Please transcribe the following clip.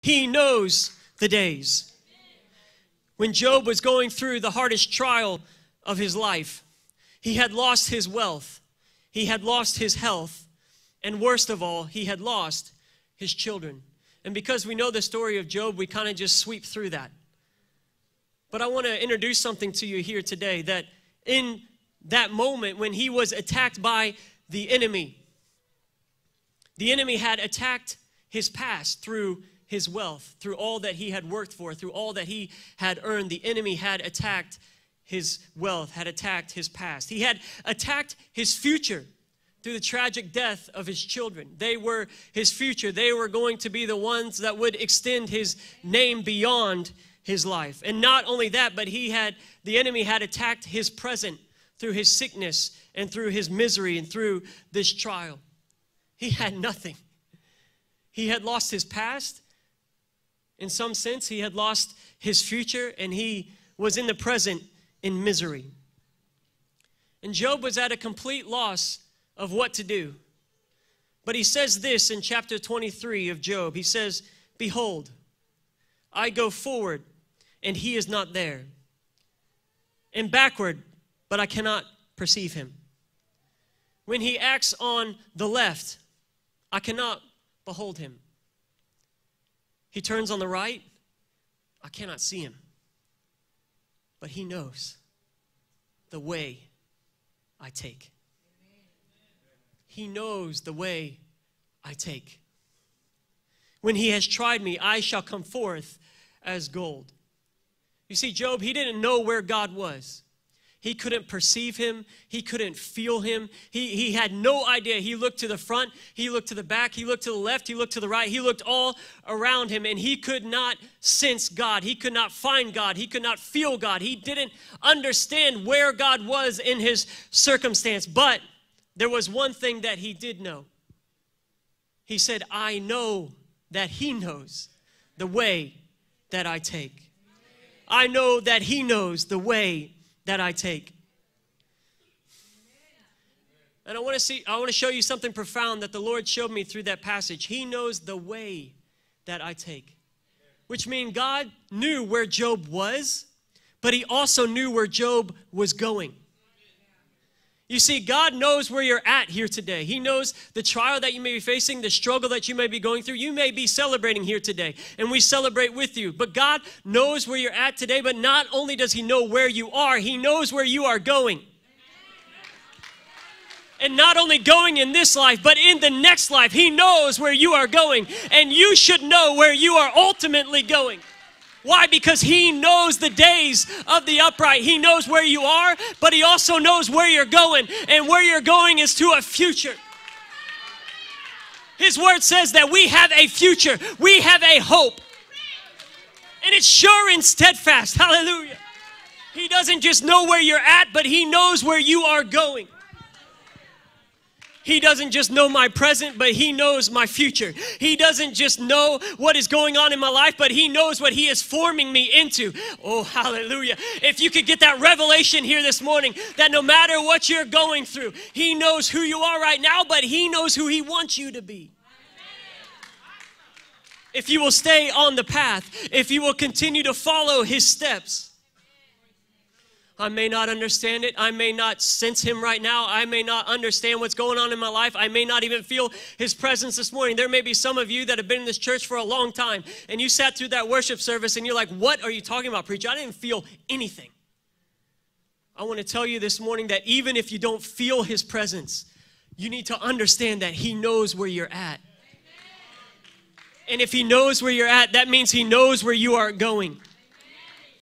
He knows the days. When Job was going through the hardest trial of his life, he had lost his wealth, he had lost his health, and worst of all, he had lost his children. And because we know the story of Job, we kind of just sweep through that. But I want to introduce something to you here today, that in that moment when he was attacked by the enemy had attacked his past through his wealth, through all that he had worked for, through all that he had earned. The enemy had attacked his wealth, had attacked his past. He had attacked his future through the tragic death of his children. They were his future. They were going to be the ones that would extend his name beyond his life. And not only that, but the enemy had attacked his present through his sickness and through his misery and through this trial. He had nothing. He had lost his past. In some sense, he had lost his future, and he was in the present in misery. And Job was at a complete loss of what to do. But he says this in chapter 23 of Job. He says, "Behold, I go forward, and he is not there, and backward, but I cannot perceive him. When he acts on the left, I cannot behold him. He turns on the right, I cannot see him. But he knows the way I take." He knows the way I take. "When he has tried me, I shall come forth as gold." You see, Job, he didn't know where God was. He couldn't perceive him. He couldn't feel him. He had no idea. He looked to the front. He looked to the back. He looked to the left. He looked to the right. He looked all around him, and he could not sense God. He could not find God. He could not feel God. He didn't understand where God was in his circumstance. But there was one thing that he did know. He said, "I know that he knows the way that I take." I know that he knows the way that I take. And I want to show you something profound that the Lord showed me through that passage. He knows the way that I take. Which means God knew where Job was, but he also knew where Job was going. You see, God knows where you're at here today. He knows the trial that you may be facing, the struggle that you may be going through. You may be celebrating here today, and we celebrate with you. But God knows where you're at today, but not only does he know where you are, he knows where you are going. And not only going in this life, but in the next life. He knows where you are going, and you should know where you are ultimately going. Why? Because he knows the days of the upright. He knows where you are, but he also knows where you're going. And where you're going is to a future. His word says that we have a future. We have a hope. And it's sure and steadfast. Hallelujah. He doesn't just know where you're at, but he knows where you are going. He doesn't just know my present, but he knows my future. He doesn't just know what is going on in my life, but he knows what he is forming me into. Oh, hallelujah. If you could get that revelation here this morning, that no matter what you're going through, he knows who you are right now, but he knows who he wants you to be. If you will stay on the path, if you will continue to follow his steps. I may not understand it. I may not sense him right now. I may not understand what's going on in my life. I may not even feel his presence this morning. There may be some of you that have been in this church for a long time, and you sat through that worship service, and you're like, "What are you talking about, preacher? I didn't feel anything." I want to tell you this morning that even if you don't feel his presence, you need to understand that he knows where you're at. And if he knows where you're at, that means he knows where you are going.